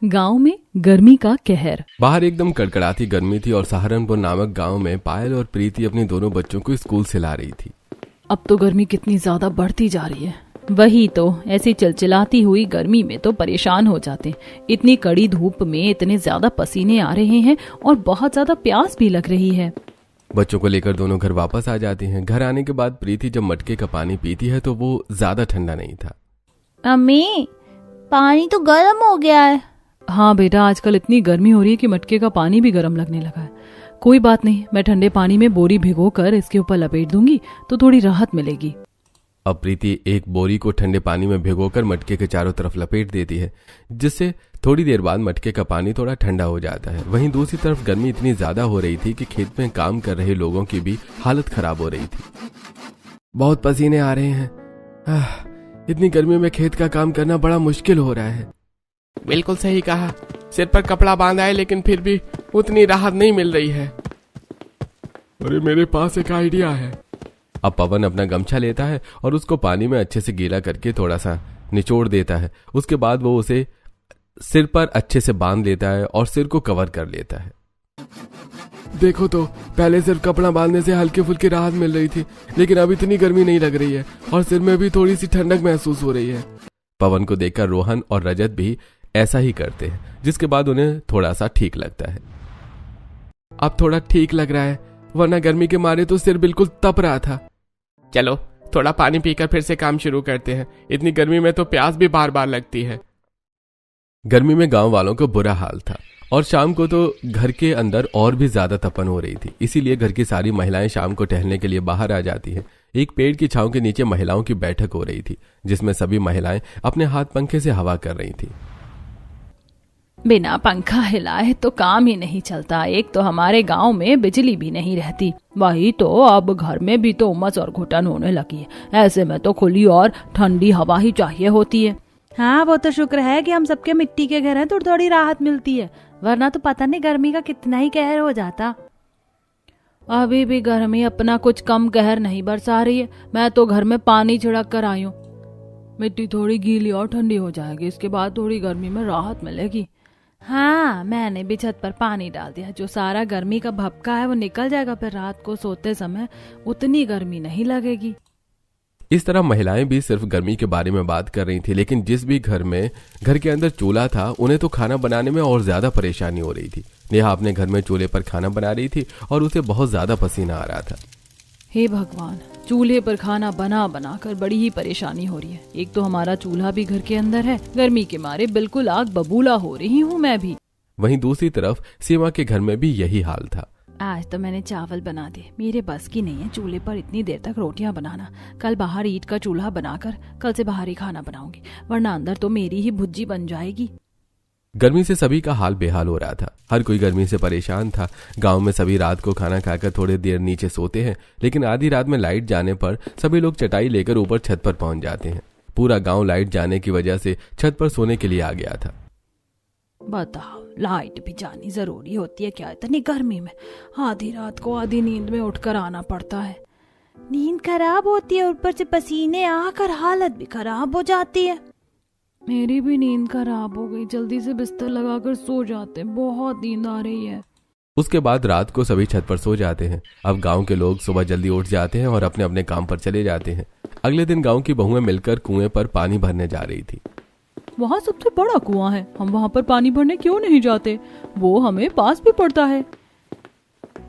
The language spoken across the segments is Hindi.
गांव में गर्मी का कहर। बाहर एकदम कड़कड़ाती गर्मी थी और सहारनपुर नामक गांव में पायल और प्रीति अपने दोनों बच्चों को स्कूल से ला रही थी। अब तो गर्मी कितनी ज्यादा बढ़ती जा रही है। वही तो, ऐसी चिलचिलाती हुई गर्मी में तो परेशान हो जाते। इतनी कड़ी धूप में इतने ज्यादा पसीने आ रहे हैं और बहुत ज्यादा प्यास भी लग रही है। बच्चों को लेकर दोनों घर वापस आ जाती हैं। घर आने के बाद प्रीति जब मटके का पानी पीती है तो वो ज्यादा ठंडा नहीं था। अम्मी, पानी तो गर्म हो गया है। हाँ बेटा, आजकल इतनी गर्मी हो रही है कि मटके का पानी भी गर्म लगने लगा है। कोई बात नहीं, मैं ठंडे पानी में बोरी भिगोकर इसके ऊपर लपेट दूंगी तो थोड़ी राहत मिलेगी। अब प्रीति एक बोरी को ठंडे पानी में भिगोकर मटके के चारों तरफ लपेट देती है, जिससे थोड़ी देर बाद मटके का पानी थोड़ा ठंडा हो जाता है। वहीं दूसरी तरफ गर्मी इतनी ज्यादा हो रही थी कि खेत में काम कर रहे लोगों की भी हालत खराब हो रही थी। बहुत पसीने आ रहे हैं। इतनी गर्मी में खेत का काम करना बड़ा मुश्किल हो रहा है। बिल्कुल सही कहा। सिर पर कपड़ा बांधा है लेकिन फिर भी उतनी राहत नहीं मिल रही है। अरे मेरे पास एक आइडिया है। अब पवन अपना गमछा लेता है और उसको पानी में अच्छे से गीला करके थोड़ा सा निचोड़ देता है। उसके बाद वो उसे सिर पर अच्छे से बांध लेता है और सिर को कवर कर लेता है। देखो तो, पहले सिर्फ कपड़ा बांधने से हल्की फुल्की राहत मिल रही थी, लेकिन अब इतनी गर्मी नहीं लग रही है और सिर में भी थोड़ी सी ठंडक महसूस हो रही है। पवन को देखकर रोहन और रजत भी ऐसा ही करते हैं, जिसके बाद उन्हें थोड़ा सा ठीक लगता है। अब थोड़ा ठीक लग रहा है, वरना गर्मी के मारे तो सिर बिल्कुल तप रहा था। चलो थोड़ा पानी पीकर फिर से काम शुरू करते हैं। इतनी गर्मी में तो प्यास भी बार बार लगती है। गर्मी में गांव वालों का बुरा हाल था और शाम को तो घर के अंदर और भी ज्यादा तपन हो रही थी। इसीलिए घर की सारी महिलाएं शाम को टहलने के लिए बाहर आ जाती हैं। एक पेड़ की छांव के नीचे महिलाओं की बैठक हो रही थी, जिसमें सभी महिलाएं अपने हाथ पंखे से हवा कर रही थी। बिना पंखा हिलाए तो काम ही नहीं चलता। एक तो हमारे गांव में बिजली भी नहीं रहती, वही तो अब घर में भी तो उमस और घुटन होने लगी है। ऐसे में तो खुली और ठंडी हवा ही चाहिए होती है। हाँ, वो तो शुक्र है कि हम सबके मिट्टी के घर हैं तो थोड़ी राहत मिलती है, वरना तो पता नहीं गर्मी का कितना ही कहर हो जाता। अभी भी गर्मी अपना कुछ कम कहर नहीं बरसा रही है। मैं तो घर में पानी छिड़क कर आई हूँ। मिट्टी थोड़ी गीली और ठंडी हो जाएगी, इसके बाद थोड़ी गर्मी में राहत मिलेगी। हाँ, मैंने भी छत पर पानी डाल दिया, जो सारा गर्मी का भपका है वो निकल जाएगा। फिर रात को सोते समय उतनी गर्मी नहीं लगेगी। इस तरह महिलाएं भी सिर्फ गर्मी के बारे में बात कर रही थी, लेकिन जिस भी घर के अंदर चूल्हा था, उन्हें तो खाना बनाने में और ज्यादा परेशानी हो रही थी। नेहा अपने घर में चूल्हे पर खाना बना रही थी और उसे बहुत ज्यादा पसीना आ रहा था। हे भगवान, चूल्हे पर खाना बना बना कर बड़ी ही परेशानी हो रही है। एक तो हमारा चूल्हा भी घर के अंदर है, गर्मी के मारे बिल्कुल आग बबूला हो रही हूँ मैं भी। वहीं दूसरी तरफ सीमा के घर में भी यही हाल था। आज तो मैंने चावल बना दिए, मेरे बस की नहीं है चूल्हे पर इतनी देर तक रोटियां बनाना। कल बाहर ईंट का चूल्हा बनाकर कल से बाहर ही खाना बनाऊंगी, वरना अंदर तो मेरी ही भुज्जी बन जाएगी। गर्मी से सभी का हाल बेहाल हो रहा था। हर कोई गर्मी से परेशान था। गांव में सभी रात को खाना खाकर थोड़ी देर नीचे सोते हैं, लेकिन आधी रात में लाइट जाने पर सभी लोग चटाई लेकर ऊपर छत पर पहुंच जाते हैं। पूरा गांव लाइट जाने की वजह से छत पर सोने के लिए आ गया था। बताओ, लाइट भी जानी जरूरी होती है क्या इतनी गर्मी में? आधी रात को आधी नींद में उठकर आना पड़ता है। नींद खराब होती है, ऊपर से पसीने आकर हालत भी खराब हो जाती है। मेरी भी नींद खराब हो गई, जल्दी से बिस्तर लगाकर सो जाते, बहुत नींद आ रही है। उसके बाद रात को सभी छत पर सो जाते हैं। अब गांव के लोग सुबह जल्दी उठ जाते हैं और अपने अपने काम पर चले जाते हैं। अगले दिन गांव की बहुएं मिलकर कुएं पर पानी भरने जा रही थी। वहाँ सबसे बड़ा कुआं है, हम वहाँ पर पानी भरने क्यों नहीं जाते? वो हमें पास भी पड़ता है।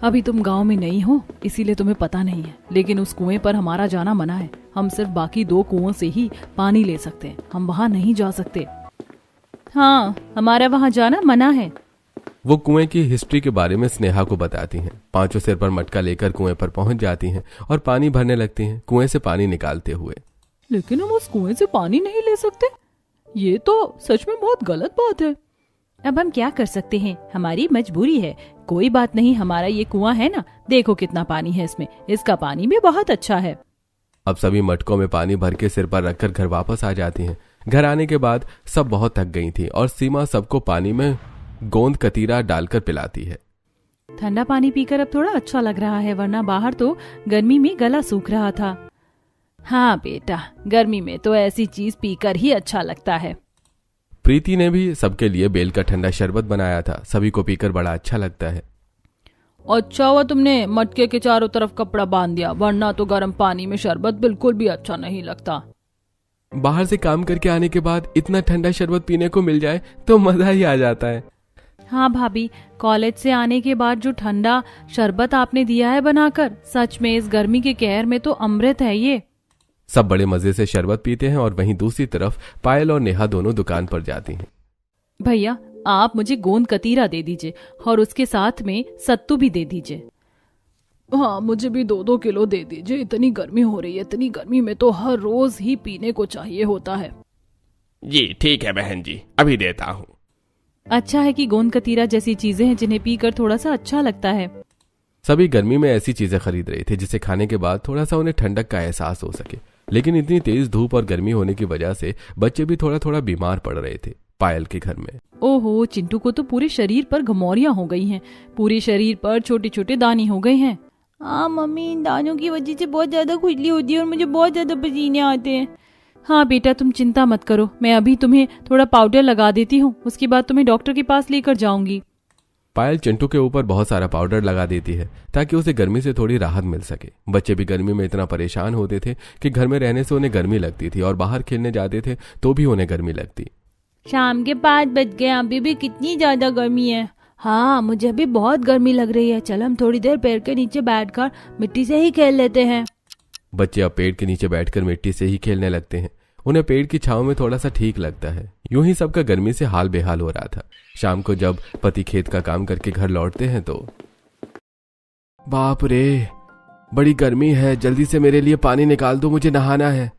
अभी तुम गांव में नहीं हो, इसीलिए तुम्हें पता नहीं है, लेकिन उस कुएं पर हमारा जाना मना है। हम सिर्फ बाकी 2 कुओं से ही पानी ले सकते हैं, हम वहाँ नहीं जा सकते। हाँ, हमारा वहाँ जाना मना है। वो कुएं की हिस्ट्री के बारे में स्नेहा को बताती हैं। पांचों सिर पर मटका लेकर कुएं पर पहुंच जाती हैं और पानी भरने लगती हैं, कुएं से पानी निकालते हुए। लेकिन हम उस कुएं से पानी नहीं ले सकते, ये तो सच में बहुत गलत बात है। अब हम क्या कर सकते हैं, हमारी मजबूरी है। कोई बात नहीं, हमारा ये कुआं है ना, देखो कितना पानी है इसमें, इसका पानी भी बहुत अच्छा है। अब सभी मटकों में पानी भर के सिर पर रखकर घर वापस आ जाती हैं। घर आने के बाद सब बहुत थक गई थी और सीमा सबको पानी में गोंद कतीरा डालकर पिलाती है। ठंडा पानी पीकर अब थोड़ा अच्छा लग रहा है, वरना बाहर तो गर्मी में गला सूख रहा था। हाँ बेटा, गर्मी में तो ऐसी चीज पीकर ही अच्छा लगता है। प्रीति ने भी सबके लिए बेल का ठंडा शरबत बनाया था। सभी को पीकर बड़ा अच्छा लगता है। अच्छा हुआ तुमने मटके के चारों तरफ कपड़ा बांध दिया, वरना तो गर्म पानी में शरबत बिल्कुल भी अच्छा नहीं लगता। बाहर से काम करके आने के बाद इतना ठंडा शरबत पीने को मिल जाए तो मजा ही आ जाता है। हाँ भाभी, कॉलेज से आने के बाद जो ठंडा शरबत आपने दिया है बनाकर, सच में इस गर्मी के कहर में तो अमृत है ये। सब बड़े मजे से शरबत पीते हैं और वहीं दूसरी तरफ पायल और नेहा दोनों दुकान पर जाती हैं। भैया आप मुझे गोंद कतीरा दे दीजिए और उसके साथ में सत्तू भी दे दीजिए। हाँ मुझे भी 2-2 किलो दे दीजिए, इतनी गर्मी हो रही है, इतनी गर्मी में तो हर रोज ही पीने को चाहिए होता है। जी ठीक है बहन जी, अभी देता हूँ। अच्छा है कि गोंद कतीरा जैसी चीजें हैं जिन्हें पीकर थोड़ा सा अच्छा लगता है। सभी गर्मी में ऐसी चीजें खरीद रहे थे जिसे खाने के बाद थोड़ा सा उन्हें ठंडक का एहसास हो सके, लेकिन इतनी तेज धूप और गर्मी होने की वजह से बच्चे भी थोड़ा थोड़ा बीमार पड़ रहे थे। पायल के घर में ओहो, चिंटू को तो पूरे शरीर पर घमौरियां हो गई हैं, पूरे शरीर पर छोटे छोटे दाने हो गए हैं। हाँ मम्मी, इन दानों की वजह से बहुत ज्यादा खुजली होती है और मुझे बहुत ज्यादा पसीने आते हैं। हाँ बेटा तुम चिंता मत करो, मैं अभी तुम्हें थोड़ा पाउडर लगा देती हूँ, उसके बाद तुम्हें डॉक्टर के पास लेकर जाऊंगी। पायल चिंटू के ऊपर बहुत सारा पाउडर लगा देती है ताकि उसे गर्मी से थोड़ी राहत मिल सके। बच्चे भी गर्मी में इतना परेशान होते थे कि घर में रहने से उन्हें गर्मी लगती थी और बाहर खेलने जाते थे तो भी उन्हें गर्मी लगती। शाम के 5 बज गए, अभी भी कितनी ज्यादा गर्मी है। हाँ मुझे भी बहुत गर्मी लग रही है, चल हम थोड़ी देर पेड़ के नीचे बैठकर मिट्टी से ही खेल लेते हैं। बच्चे अब पेड़ के नीचे बैठकर मिट्टी से ही खेलने लगते हैं। उन्हें पेड़ की छांव में थोड़ा सा ठीक लगता है। यूं ही सबका गर्मी से हाल बेहाल हो रहा था। शाम को जब पति खेत का काम करके घर लौटते हैं तो बाप रे, बड़ी गर्मी है, जल्दी से मेरे लिए पानी निकाल दो, मुझे नहाना है।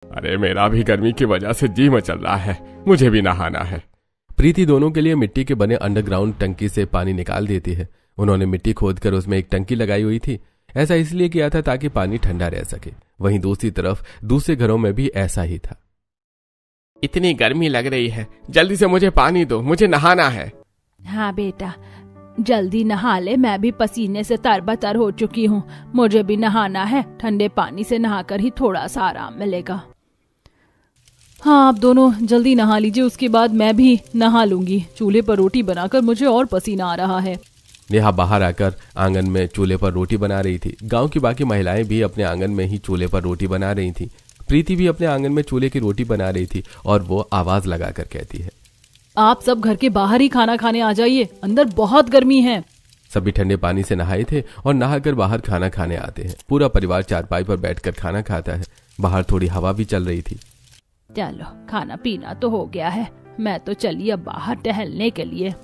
अरे मेरा भी गर्मी की वजह से जी मचल रहा है, मुझे भी नहाना है। प्रीति दोनों के लिए मिट्टी के बने अंडरग्राउंड टंकी से पानी निकाल देती है। उन्होंने मिट्टी खोदकर उसमें एक टंकी लगाई हुई थी। ऐसा इसलिए किया था ताकि पानी ठंडा रह सके। वहीं दूसरी तरफ दूसरे घरों में भी ऐसा ही था। इतनी गर्मी लग रही है, जल्दी से मुझे पानी दो, मुझे नहाना है। हाँ बेटा जल्दी नहा ले, मैं भी पसीने से तरबतर हो चुकी हूँ, मुझे भी नहाना है। ठंडे पानी से नहाकर ही थोड़ा सा आराम मिलेगा। हाँ आप दोनों जल्दी नहा लीजिए, उसके बाद मैं भी नहा लूंगी। चूल्हे पर रोटी बनाकर मुझे और पसीना आ रहा है। नेहा बाहर आकर आंगन में चूल्हे पर रोटी बना रही थी। गांव की बाकी महिलाएं भी अपने आंगन में ही चूल्हे पर रोटी बना रही थी। प्रीति भी अपने आंगन में चूल्हे की रोटी बना रही थी और वो आवाज लगाकर कहती है, आप सब घर के बाहर ही खाना खाने आ जाइए, अंदर बहुत गर्मी है। सभी ठंडे पानी से नहाए थे और नहाकर बाहर खाना खाने आते हैं। पूरा परिवार चारपाई पर बैठकर खाना खाता है। बाहर थोड़ी हवा भी चल रही थी। चलो खाना पीना तो हो गया है, मैं तो चली अब बाहर टहलने के लिए।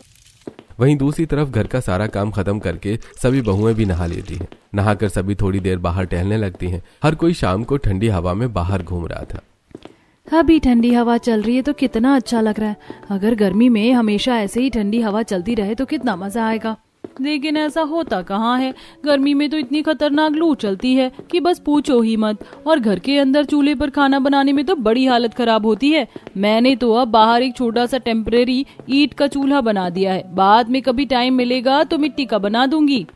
वहीं दूसरी तरफ घर का सारा काम खत्म करके सभी बहुएं भी नहा लेती हैं। नहाकर सभी थोड़ी देर बाहर टहलने लगती हैं। हर कोई शाम को ठंडी हवा में बाहर घूम रहा था। अभी ठंडी हवा चल रही है तो कितना अच्छा लग रहा है। अगर गर्मी में हमेशा ऐसे ही ठंडी हवा चलती रहे तो कितना मजा आएगा, लेकिन ऐसा होता कहाँ है। गर्मी में तो इतनी खतरनाक लू चलती है कि बस पूछो ही मत, और घर के अंदर चूल्हे पर खाना बनाने में तो बड़ी हालत खराब होती है। मैंने तो अब बाहर एक छोटा सा टेम्परेरी ईंट का चूल्हा बना दिया है, बाद में कभी टाइम मिलेगा तो मिट्टी का बना दूंगी।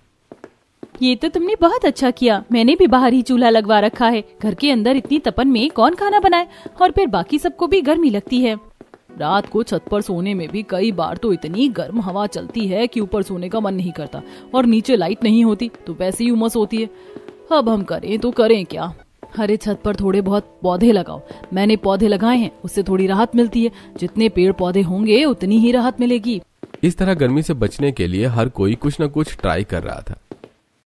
ये तो तुमने बहुत अच्छा किया, मैंने भी बाहर ही चूल्हा लगवा रखा है। घर के अंदर इतनी तपन में कौन खाना बनाए, और फिर बाकी सबको भी गर्मी लगती है। रात को छत पर सोने में भी कई बार तो इतनी गर्म हवा चलती है कि ऊपर सोने का मन नहीं करता, और नीचे लाइट नहीं होती तो वैसे ही उमस होती है। अब हम करें तो करें क्या। हरे छत पर थोड़े बहुत पौधे लगाओ, मैंने पौधे लगाए हैं, उससे थोड़ी राहत मिलती है। जितने पेड़ पौधे होंगे उतनी ही राहत मिलेगी। इस तरह गर्मी से बचने के लिए हर कोई कुछ न कुछ ट्राई कर रहा था।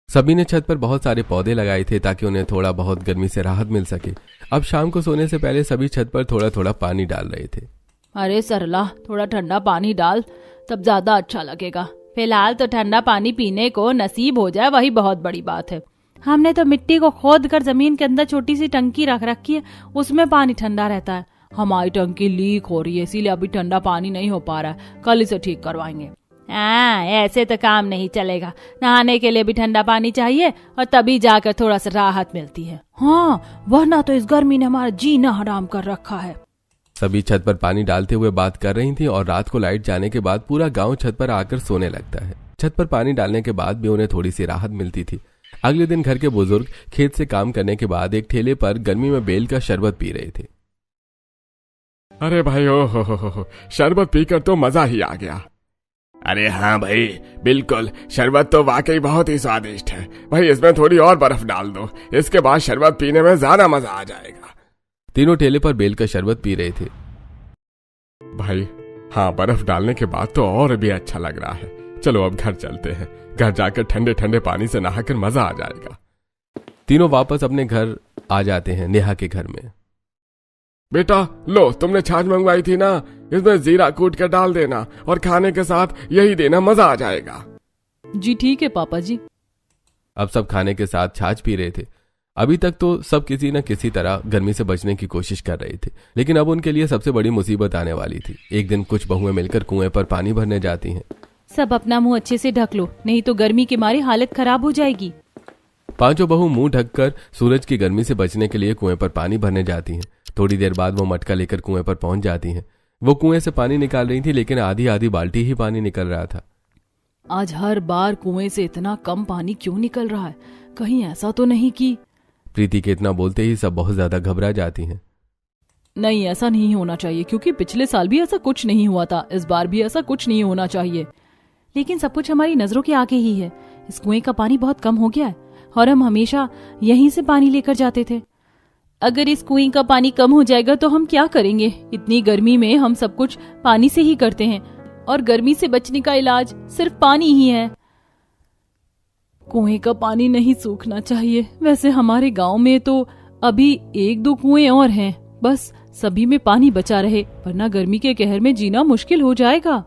सभी ने छत पर बहुत सारे पौधे लगाए थे ताकि उन्हें थोड़ा बहुत गर्मी से राहत मिल सके। अब शाम को सोने से पहले सभी छत पर थोड़ा थोड़ा पानी डाल रहे थे। अरे सरला, थोड़ा ठंडा पानी डाल, तब ज्यादा अच्छा लगेगा। फिलहाल तो ठंडा पानी पीने को नसीब हो जाए वही बहुत बड़ी बात है। हमने तो मिट्टी को खोद कर जमीन के अंदर छोटी सी टंकी रख रखी है, उसमें पानी ठंडा रहता है। हमारी टंकी लीक हो रही है, इसीलिए अभी ठंडा पानी नहीं हो पा रहा है, कल इसे ठीक करवाएंगे। ऐसे तो काम नहीं चलेगा, नहाने के लिए भी ठंडा पानी चाहिए और तभी जाकर थोड़ा सा राहत मिलती है। हाँ, वरना तो इस गर्मी ने हमारा जीना हराम कर रखा है। सभी छत पर पानी डालते हुए बात कर रही थी और रात को लाइट जाने के बाद पूरा गांव छत पर आकर सोने लगता है। छत पर पानी डालने के बाद भी उन्हें थोड़ी सी राहत मिलती थी। अगले दिन घर के बुजुर्ग खेत से काम करने के बाद एक ठेले पर गर्मी में बेल का शरबत पी रहे थे। अरे भाई ओ हो, शरबत पीकर तो मजा ही आ गया। अरे हाँ भाई बिल्कुल, शरबत तो वाकई बहुत ही स्वादिष्ट है भाई, इसमें थोड़ी और बर्फ डाल दो, इसके बाद शरबत पीने में ज्यादा मजा आ जाएगा। तीनों ठेले पर बेल का शरबत पी रहे थे। भाई हाँ, बर्फ डालने के बाद तो और भी अच्छा लग रहा है। चलो अब घर चलते हैं, घर जाकर ठंडे ठंडे पानी से नहाकर मजा आ जाएगा। तीनों वापस अपने घर आ जाते हैं, नेहा के घर में। बेटा लो, तुमने छाछ मंगवाई थी ना, इसमें जीरा कूट कर डाल देना और खाने के साथ यही देना, मजा आ जाएगा। जी ठीक है पापा जी। अब सब खाने के साथ छाछ पी रहे थे। अभी तक तो सब किसी न किसी तरह गर्मी से बचने की कोशिश कर रहे थे, लेकिन अब उनके लिए सबसे बड़ी मुसीबत आने वाली थी। एक दिन कुछ बहुएं मिलकर कुएं पर पानी भरने जाती हैं। सब अपना मुंह अच्छे से ढक लो, नहीं तो गर्मी के मारे हालत खराब हो जाएगी। पांचों बहू मुंह ढककर सूरज की गर्मी से बचने के लिए कुएं पर पानी भरने जाती हैं। थोड़ी देर बाद वो मटका लेकर कुएं पर पहुंच जाती हैं। वो कुएं से पानी निकाल रही थी, लेकिन आधी आधी बाल्टी ही पानी निकल रहा था। आज हर बार कुएं से इतना कम पानी क्यों निकल रहा है? कहीं ऐसा तो नहीं कि... प्रीति के इतना बोलते ही सब बहुत ज्यादा घबरा जाती हैं। नहीं, ऐसा नहीं होना चाहिए, क्योंकि पिछले साल भी ऐसा कुछ नहीं हुआ था, इस बार भी ऐसा कुछ नहीं होना चाहिए। लेकिन सब कुछ हमारी नजरों के आगे ही है। इस कुएं का पानी बहुत कम हो गया है और हम हमेशा यहीं से पानी लेकर जाते थे। अगर इस कुएं का पानी कम हो जाएगा तो हम क्या करेंगे? इतनी गर्मी में हम सब कुछ पानी से ही करते हैं और गर्मी से बचने का इलाज सिर्फ पानी ही है। कुएं का पानी नहीं सूखना चाहिए। वैसे हमारे गांव में तो अभी 1-2 कुएं और हैं, बस सभी में पानी बचा रहे, वरना गर्मी के कहर में जीना मुश्किल हो जाएगा।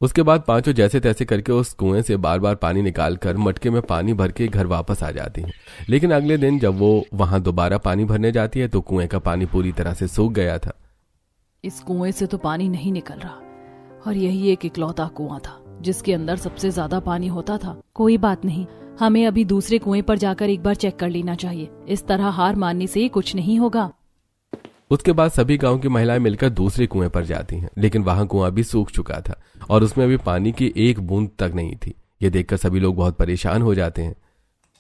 उसके बाद पांचों जैसे तैसे करके उस कुएं से बार बार पानी निकालकर मटके में पानी भर के घर वापस आ जाती हैं। लेकिन अगले दिन जब वो वहां दोबारा पानी भरने जाती है तो कुएं का पानी पूरी तरह से सूख गया था। इस कुएं से तो पानी नहीं निकल रहा, और यही एक इकलौता कुआं था जिसके अंदर सबसे ज्यादा पानी होता था। कोई बात नहीं, हमें अभी दूसरे कुएं पर जाकर एक बार चेक कर लेना चाहिए। इस तरह हार मानने से कुछ नहीं होगा। उसके बाद सभी गांव की महिलाएं मिलकर दूसरे कुएं पर जाती हैं, लेकिन वहां कुआं भी सूख चुका था और उसमें अभी पानी की एक बूंद तक नहीं थी। ये देखकर सभी लोग बहुत परेशान हो जाते हैं।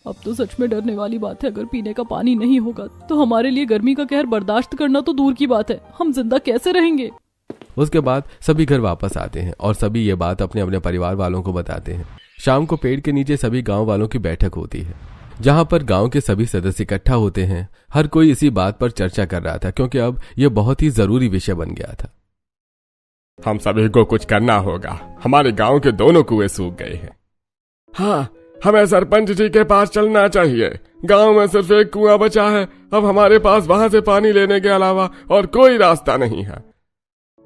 अब तो सच में डरने वाली बात है। अगर पीने का पानी नहीं होगा तो हमारे लिए गर्मी का कहर बर्दाश्त करना तो दूर की बात है, हम जिंदा कैसे रहेंगे? उसके बाद सभी घर वापस आते हैं और सभी ये बात अपने अपने परिवार वालों को बताते हैं। शाम को पेड़ के नीचे सभी गांव वालों की बैठक होती है, जहां पर गांव के सभी सदस्य इकट्ठा होते हैं। हर कोई इसी बात पर चर्चा कर रहा था, क्योंकि अब यह बहुत ही जरूरी विषय बन गया था। हम सभी को कुछ करना होगा, हमारे गांव के दोनों कुएं सूख गए हैं। हाँ, हमें सरपंच जी के पास चलना चाहिए। गांव में सिर्फ एक कुआं बचा है, अब हमारे पास वहां से पानी लेने के अलावा और कोई रास्ता नहीं है।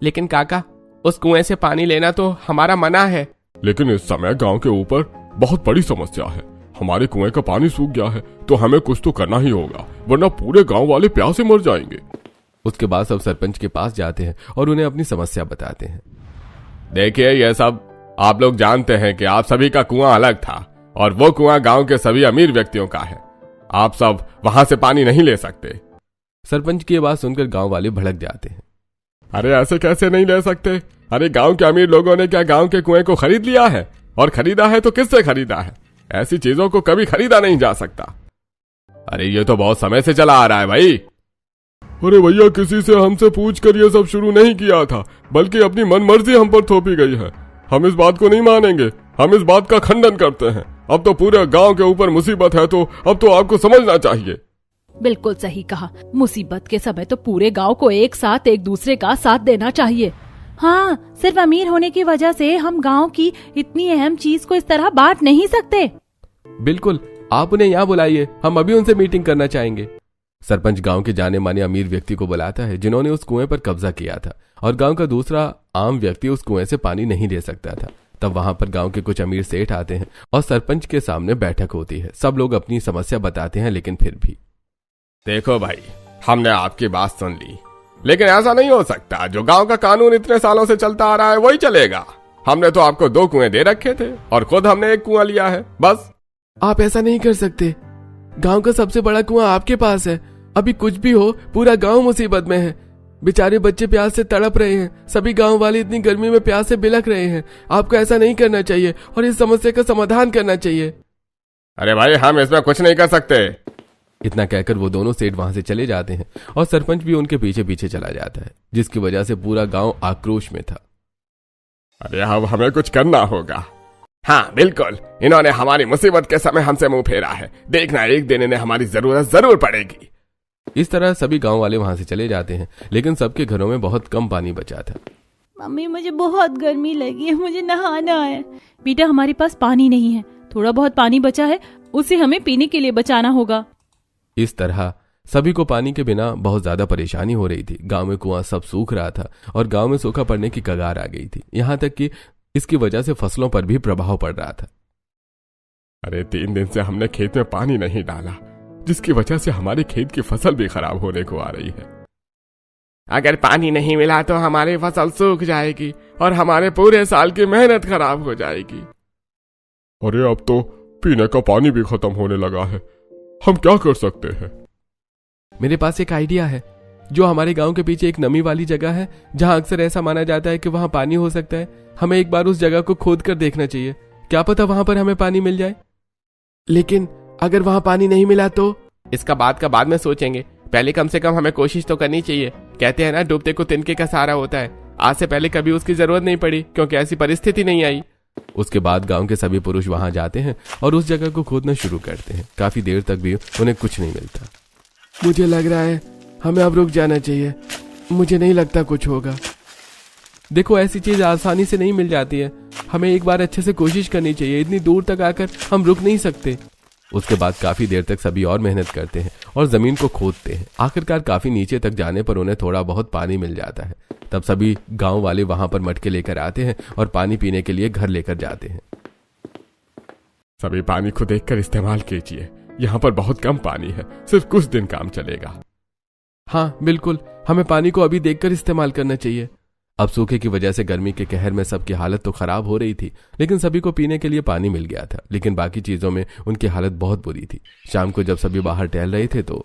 लेकिन काका, उस कुएं से पानी लेना तो हमारा मना है। लेकिन इस समय गांव के ऊपर बहुत बड़ी समस्या है। हमारे कुएं का पानी सूख गया है तो हमें कुछ तो करना ही होगा, वरना पूरे गांव वाले प्यास से मर जाएंगे। उसके बाद सब सरपंच के पास जाते हैं और उन्हें अपनी समस्या बताते हैं। देखिए, यह सब आप लोग जानते हैं कि आप सभी का कुआं अलग था और वो कुआं गांव के सभी अमीर व्यक्तियों का है। आप सब वहां से पानी नहीं ले सकते। सरपंच की बात सुनकर गांव वाले भड़क जाते हैं। अरे ऐसे कैसे नहीं ले सकते? अरे गांव के अमीर लोगों ने क्या गांव के कुएं को खरीद लिया है? और खरीदा है तो किससे खरीदा है? ऐसी चीजों को कभी खरीदा नहीं जा सकता। अरे ये तो बहुत समय से चला आ रहा है भाई। अरे भैया, किसी से हमसे पूछ कर ये सब शुरू नहीं किया था, बल्कि अपनी मनमर्जी हम पर थोपी गई है। हम इस बात को नहीं मानेंगे, हम इस बात का खंडन करते हैं। अब तो पूरे गांव के ऊपर मुसीबत है, तो अब तो आपको समझना चाहिए। बिल्कुल सही कहा, मुसीबत के समय तो पूरे गांव को एक साथ एक दूसरे का साथ देना चाहिए। हाँ, सिर्फ अमीर होने की वजह से हम गांव की इतनी अहम चीज को इस तरह बांट नहीं सकते। बिल्कुल, आप उन्हें यहाँ बुलाइए, हम अभी उनसे मीटिंग करना चाहेंगे। सरपंच गांव के जाने माने अमीर व्यक्ति को बुलाता है, जिन्होंने उस कुएं पर कब्जा किया था, और गांव का दूसरा आम व्यक्ति उस कुएं से पानी नहीं ले सकता था। तब वहां पर गांव के कुछ अमीर सेठ आते हैं और सरपंच के सामने बैठक होती है। सब लोग अपनी समस्या बताते हैं, लेकिन फिर भी देखो भाई, हमने आपकी बात सुन ली, लेकिन ऐसा नहीं हो सकता। जो गांव का कानून इतने सालों से चलता आ रहा है वही चलेगा। हमने तो आपको 2 कुएं दे रखे थे और खुद हमने 1 कुआं लिया है, बस। आप ऐसा नहीं कर सकते। गांव का सबसे बड़ा कुआं आपके पास है। अभी कुछ भी हो, पूरा गांव मुसीबत में है। बेचारे बच्चे प्यास से तड़प रहे हैं। सभी गांव वाले इतनी गर्मी में प्यास से बिलख रहे हैं। आपको ऐसा नहीं करना चाहिए और इस समस्या का समाधान करना चाहिए। अरे भाई, हम इसमें कुछ नहीं कर सकते। इतना कहकर वो दोनों सेठ वहां से चले जाते हैं और सरपंच भी उनके पीछे पीछे चला जाता है, जिसकी वजह से पूरा गांव आक्रोश में था। अरे अब हमें कुछ करना होगा। हाँ बिल्कुल, इन्होंने हमारी मुसीबत के समय हमसे मुंह फेरा है, देखना एक दिन इन्हें हमारी जरूरत जरूर पड़ेगी। इस तरह सभी गांव वाले वहां से चले जाते हैं, लेकिन सबके घरों में बहुत कम पानी बचा था। मम्मी मुझे बहुत गर्मी लगी है, मुझे नहाना है। बेटा हमारे पास पानी नहीं है, थोड़ा बहुत पानी बचा है, उसे हमें पीने के लिए बचाना होगा। इस तरह सभी को पानी के बिना बहुत ज्यादा परेशानी हो रही थी। गांव में कुआं सब सूख रहा था और गांव में सूखा पड़ने की कगार आ गई थी। यहां तक कि इसकी वजह से फसलों पर भी प्रभाव पड़ रहा था। अरे 3 दिन से हमने खेत में पानी नहीं डाला, जिसकी वजह से हमारे खेत की फसल भी खराब होने को आ रही है। अगर पानी नहीं मिला तो हमारी फसल सूख जाएगी और हमारे पूरे साल की मेहनत खराब हो जाएगी। अरे अब तो पीने का पानी भी खत्म होने लगा है, हम क्या कर सकते हैं? मेरे पास एक आइडिया है। जो हमारे गांव के पीछे एक नमी वाली जगह है, जहां अक्सर ऐसा माना जाता है कि वहां पानी हो सकता है, हमें एक बार उस जगह को खोद कर देखना चाहिए। क्या पता वहां पर हमें पानी मिल जाए। लेकिन अगर वहां पानी नहीं मिला तो? इसका बाद में सोचेंगे, पहले कम से कम हमें कोशिश तो करनी चाहिए। कहते हैं ना, डूबते को तिनके का सहारा होता है। आज से पहले कभी उसकी जरूरत नहीं पड़ी, क्योंकि ऐसी परिस्थिति नहीं आई। उसके बाद गांव के सभी पुरुष वहां जाते हैं और उस जगह को खोदना शुरू करते हैं। काफी देर तक भी उन्हें कुछ नहीं मिलता। मुझे लग रहा है हमें अब रुक जाना चाहिए, मुझे नहीं लगता कुछ होगा। देखो, ऐसी चीज आसानी से नहीं मिल जाती है, हमें एक बार अच्छे से कोशिश करनी चाहिए। इतनी दूर तक आकर हम रुक नहीं सकते। उसके बाद काफी देर तक सभी और मेहनत करते हैं और जमीन को खोदते हैं। आखिरकार काफी नीचे तक जाने पर उन्हें थोड़ा बहुत पानी मिल जाता है। तब सभी गांव वाले वहां पर मटके लेकर आते हैं और पानी पीने के लिए घर लेकर जाते हैं। सभी पानी को देखकर इस्तेमाल कीजिए, यहाँ पर बहुत कम पानी है, सिर्फ कुछ दिन काम चलेगा। हाँ बिल्कुल, हमें पानी को अभी देखकर इस्तेमाल करना चाहिए। अब सूखे की वजह से गर्मी के कहर में सबकी हालत तो खराब हो रही थी, लेकिन सभी को पीने के लिए पानी मिल गया था। लेकिन बाकी चीजों में उनकी हालत बहुत बुरी थी। शाम को जब सभी बाहर टहल रहे थे तो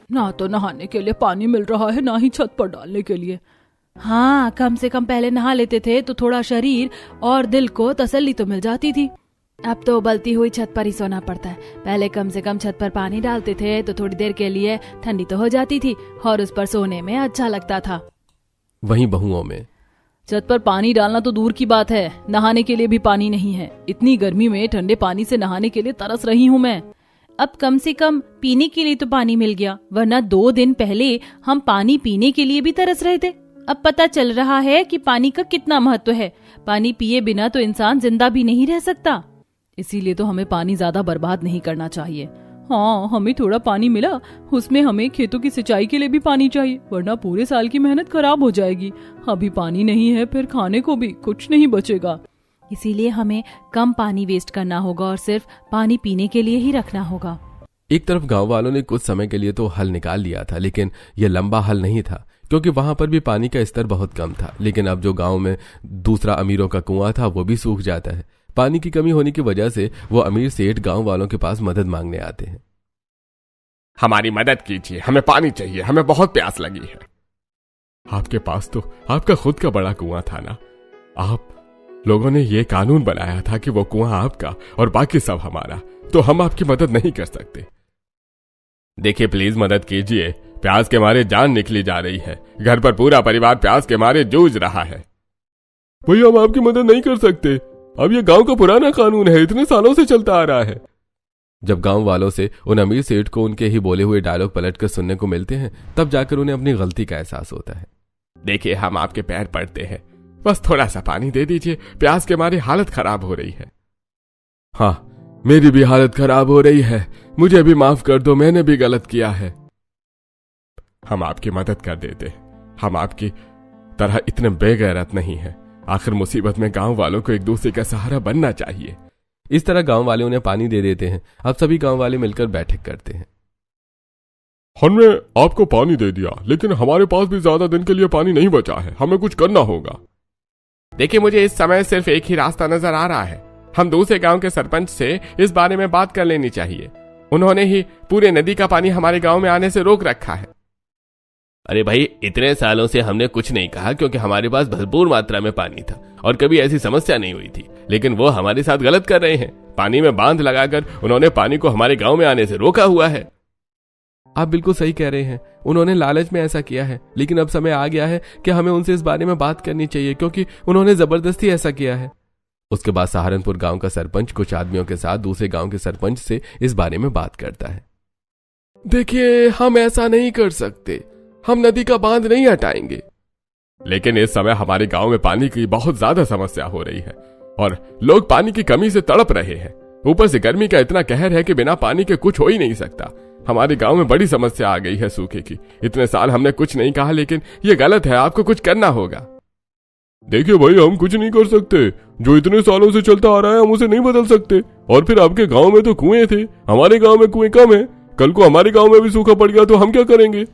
नहाने के लिए पानी मिल रहा है, ना ही छत पर डालने के लिए। हाँ, कम से कम पहले नहा लेते थे तो थोड़ा शरीर और दिल को तसल्ली तो मिल जाती थी। अब तो उबलती हुई छत पर ही सोना पड़ता है। पहले कम से कम छत पर पानी डालते थे तो थोड़ी देर के लिए ठंडी तो हो जाती थी और उस पर सोने में अच्छा लगता था। वहीं बहुओं में छत पर पानी डालना तो दूर की बात है, नहाने के लिए भी पानी नहीं है। इतनी गर्मी में ठंडे पानी से नहाने के लिए तरस रही हूँ मैं। अब कम से कम पीने के लिए तो पानी मिल गया, वरना 2 दिन पहले हम पानी पीने के लिए भी तरस रहे थे। अब पता चल रहा है कि पानी का कितना महत्व है। पानी पिए बिना तो इंसान जिंदा भी नहीं रह सकता। इसीलिए तो हमें पानी ज्यादा बर्बाद नहीं करना चाहिए। हाँ, हमें थोड़ा पानी मिला, उसमें हमें खेतों की सिंचाई के लिए भी पानी चाहिए, वरना पूरे साल की मेहनत खराब हो जाएगी। अभी पानी नहीं है, फिर खाने को भी कुछ नहीं बचेगा। इसीलिए हमें कम पानी वेस्ट करना होगा और सिर्फ पानी पीने के लिए ही रखना होगा। एक तरफ गांव वालों ने कुछ समय के लिए तो हल निकाल लिया था, लेकिन यह लंबा हल नहीं था, क्योंकि वहां पर भी पानी का स्तर बहुत कम था। लेकिन अब जो गांव में दूसरा अमीरों का कुआं था वो भी सूख जाता है। पानी की कमी होने की वजह से वो अमीर सेठ गांव वालों के पास मदद मांगने आते हैं। हमारी मदद कीजिए, हमें पानी चाहिए, हमें बहुत प्यास लगी है। आपके पास तो आपका खुद का बड़ा कुआं था ना। आप लोगों ने ये कानून बनाया था कि वो कुआं आपका और बाकी सब हमारा, तो हम आपकी मदद नहीं कर सकते। देखिए प्लीज मदद कीजिए, प्यास के मारे जान निकली जा रही है। घर पर पूरा परिवार प्यास के मारे जूझ रहा है। भैया हम आपकी मदद नहीं कर सकते, अब ये गांव का पुराना कानून है, इतने सालों से चलता आ रहा है। जब गांव वालों से उन अमीर सेठ को उनके ही बोले हुए डायलॉग पलटकर सुनने को मिलते हैं, तब जाकर उन्हें अपनी गलती का एहसास होता है। देखिए हम आपके पैर पड़ते हैं, बस थोड़ा सा पानी दे दीजिए, प्यास के मारे हालत खराब हो रही है। हाँ, मेरी भी हालत खराब हो रही है, मुझे भी माफ कर दो, मैंने भी गलत किया है। हम आपकी मदद कर देते, हम आपकी तरह इतने बेगैरत नहीं है। आखिर मुसीबत में गांव वालों को एक दूसरे का सहारा बनना चाहिए। इस तरह गांव वाले उन्हें पानी दे देते हैं। अब सभी गांव वाले मिलकर बैठक करते हैं। हमने आपको पानी दे दिया, लेकिन हमारे पास भी ज्यादा दिन के लिए पानी नहीं बचा है, हमें कुछ करना होगा। देखिए मुझे इस समय सिर्फ एक ही रास्ता नजर आ रहा है। हम दूसरे गांव के सरपंच से इस बारे में बात कर लेनी चाहिए। उन्होंने ही पूरे नदी का पानी हमारे गांव में आने से रोक रखा है। अरे भाई, इतने सालों से हमने कुछ नहीं कहा, क्योंकि हमारे पास भरपूर मात्रा में पानी था और कभी ऐसी समस्या नहीं हुई थी। लेकिन वो हमारे साथ गलत कर रहे हैं। पानी में बांध लगाकर उन्होंने पानी को हमारे गांव में आने से रोका हुआ है। आप बिल्कुल सही कह रहे हैं, उन्होंने लालच में ऐसा किया है, लेकिन अब समय आ गया है कि हमें उनसे इस बारे में बात करनी चाहिए क्योंकि उन्होंने जबरदस्ती ऐसा किया है। उसके बाद सहारनपुर गांव का सरपंच कुछ आदमियों के साथ दूसरे गांव के सरपंच से इस बारे में बात करता है। देखिए, हम ऐसा नहीं कर सकते, हम नदी का बांध नहीं हटाएंगे। लेकिन इस समय हमारे गांव में पानी की बहुत ज्यादा समस्या हो रही है और लोग पानी की कमी से तड़प रहे हैं। ऊपर से गर्मी का इतना कहर है कि बिना पानी के कुछ हो ही नहीं सकता। हमारे गांव में बड़ी समस्या आ गई है सूखे की। इतने साल हमने कुछ नहीं कहा, लेकिन ये गलत है, आपको कुछ करना होगा। देखिए भाई, हम कुछ नहीं कर सकते, जो इतने सालों से चलता आ रहा है हम उसे नहीं बदल सकते। और फिर आपके गांव में तो कुएं थे, हमारे गांव में कुएं कम है। कल को हमारे गांव में भी सूखा पड़ गया तो हम क्या करेंगे?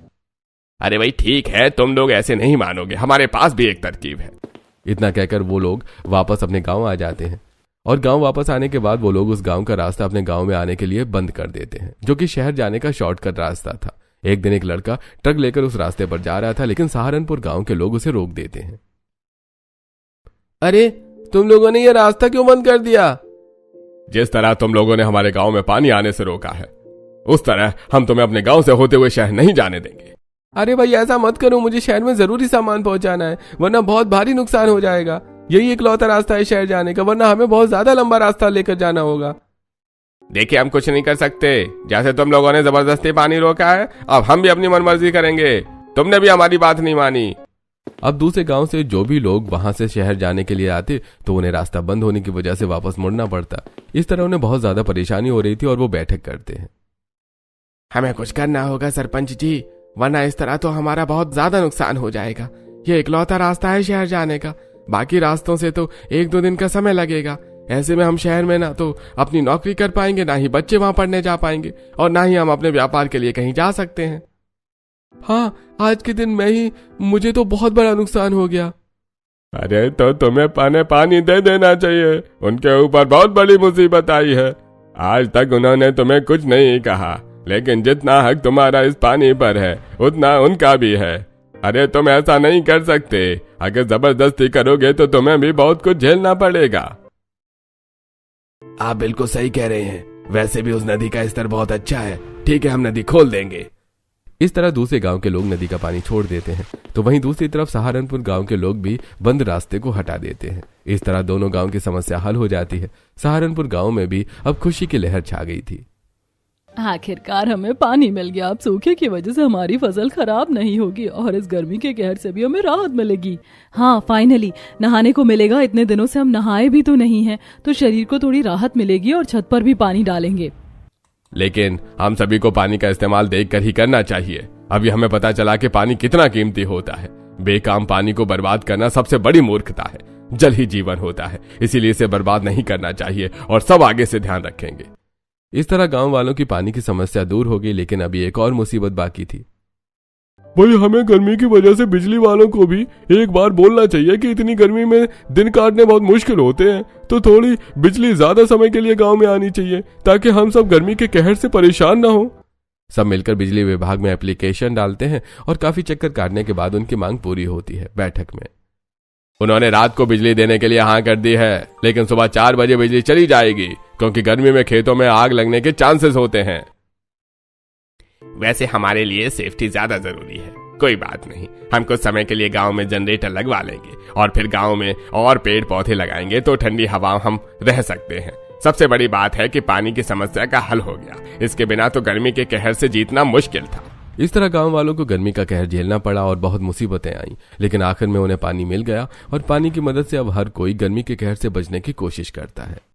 अरे भाई ठीक है, तुम लोग ऐसे नहीं मानोगे, हमारे पास भी एक तरकीब है। इतना कहकर वो लोग वापस अपने गांव आ जाते हैं और गांव वापस आने के बाद वो लोग उस गांव का रास्ता अपने गांव में आने के लिए बंद कर देते हैं, जो कि शहर जाने का शॉर्टकट रास्ता था। एक दिन एक लड़का ट्रक लेकर उस रास्ते पर जा रहा था, लेकिन सहारनपुर गांव के लोग उसे रोक देते हैं। अरे तुम लोगों ने यह रास्ता क्यों बंद कर दिया? जिस तरह तुम लोगों ने हमारे गांव में पानी आने से रोका है, उस तरह हम तुम्हें अपने गांव से होते हुए शहर नहीं जाने देंगे। अरे भाई ऐसा मत करो, मुझे शहर में जरूरी सामान पहुंचाना है, वरना बहुत भारी नुकसान हो जाएगा। यही इकलौता रास्ता है शहर जाने का, वरना हमें बहुत ज्यादा लंबा रास्ता लेकर जाना होगा। देखिए, हम कुछ नहीं कर सकते। जैसे तुम लोगों ने जबरदस्ती पानी रोका है, अब हम भी अपनी मनमर्जी करेंगे। तुमने भी हमारी बात नहीं मानी। अब दूसरे गांव से जो भी लोग वहां से शहर जाने के लिए आते तो उन्हें रास्ता बंद होने की वजह से वापस मुड़ना पड़ता। इस तरह उन्हें बहुत ज्यादा परेशानी हो रही थी और वो बैठक करते हैं। हमें कुछ करना होगा सरपंच जी, वरना इस तरह तो हमारा बहुत ज्यादा नुकसान हो जाएगा। ये इकलौता रास्ता है शहर जाने का, बाकी रास्तों से तो 1-2 दिन का समय लगेगा। ऐसे में हम शहर में ना तो अपनी नौकरी कर पाएंगे, ना ही बच्चे वहां पढ़ने जा पाएंगे, और ना ही हम अपने व्यापार के लिए कहीं जा सकते हैं। हाँ, आज के दिन मुझे तो बहुत बड़ा नुकसान हो गया। अरे तो तुम्हें पानी दे देना चाहिए, उनके ऊपर बहुत बड़ी मुसीबत आई है। आज तक उन्होंने तुम्हें कुछ नहीं कहा, लेकिन जितना हक तुम्हारा इस पानी पर है उतना उनका भी है। अरे तुम ऐसा नहीं कर सकते, अगर जबरदस्ती करोगे तो तुम्हें भी बहुत कुछ झेलना पड़ेगा। आप बिल्कुल सही कह रहे हैं, वैसे भी उस नदी का स्तर बहुत अच्छा है। ठीक है, हम नदी खोल देंगे। इस तरह दूसरे गांव के लोग नदी का पानी छोड़ देते हैं, तो वहीं दूसरी तरफ सहारनपुर गांव के लोग भी बंद रास्ते को हटा देते हैं। इस तरह दोनों गांव की समस्या हल हो जाती है। सहारनपुर गांव में भी अब खुशी की लहर छा गई थी। आखिरकार हमें पानी मिल गया, अब सूखे की वजह से हमारी फसल खराब नहीं होगी और इस गर्मी के कहर से भी हमें राहत मिलेगी। हाँ, फाइनली नहाने को मिलेगा। इतने दिनों से हम नहाए भी तो नहीं हैं, तो शरीर को थोड़ी राहत मिलेगी और छत पर भी पानी डालेंगे। लेकिन हम सभी को पानी का इस्तेमाल देखकर ही करना चाहिए। अभी हमें पता चला कि पानी कितना कीमती होता है। बेकाम पानी को बर्बाद करना सबसे बड़ी मूर्खता है। जल ही जीवन होता है, इसीलिए इसे बर्बाद नहीं करना चाहिए और सब आगे से ध्यान रखेंगे। इस तरह गांव वालों की पानी की समस्या दूर हो गई, लेकिन अभी एक और मुसीबत बाकी थी। भाई, हमें गर्मी की वजह से बिजली वालों को भी एक बार बोलना चाहिए कि इतनी गर्मी में दिन काटने बहुत मुश्किल होते हैं, तो थोड़ी बिजली ज्यादा समय के लिए गांव में आनी चाहिए, ताकि हम सब गर्मी के कहर से परेशान ना हो। सब मिलकर बिजली विभाग में एप्लीकेशन डालते हैं और काफी चक्कर काटने के बाद उनकी मांग पूरी होती है। बैठक में उन्होंने रात को बिजली देने के लिए हाँ कर दी है, लेकिन सुबह 4 बजे बिजली चली जाएगी, क्योंकि गर्मी में खेतों में आग लगने के चांसेस होते हैं। वैसे हमारे लिए सेफ्टी ज्यादा जरूरी है। कोई बात नहीं, हम कुछ समय के लिए गांव में जनरेटर लगवा लेंगे और फिर गांव में और पेड़ पौधे लगाएंगे तो ठंडी हवा हम रह सकते हैं। सबसे बड़ी बात है कि पानी की समस्या का हल हो गया। इसके बिना तो गर्मी के कहर से जीतना मुश्किल था। इस तरह गांव वालों को गर्मी का कहर झेलना पड़ा और बहुत मुसीबतें आईं, लेकिन आखिर में उन्हें पानी मिल गया और पानी की मदद से अब हर कोई गर्मी के कहर से बचने की कोशिश करता है।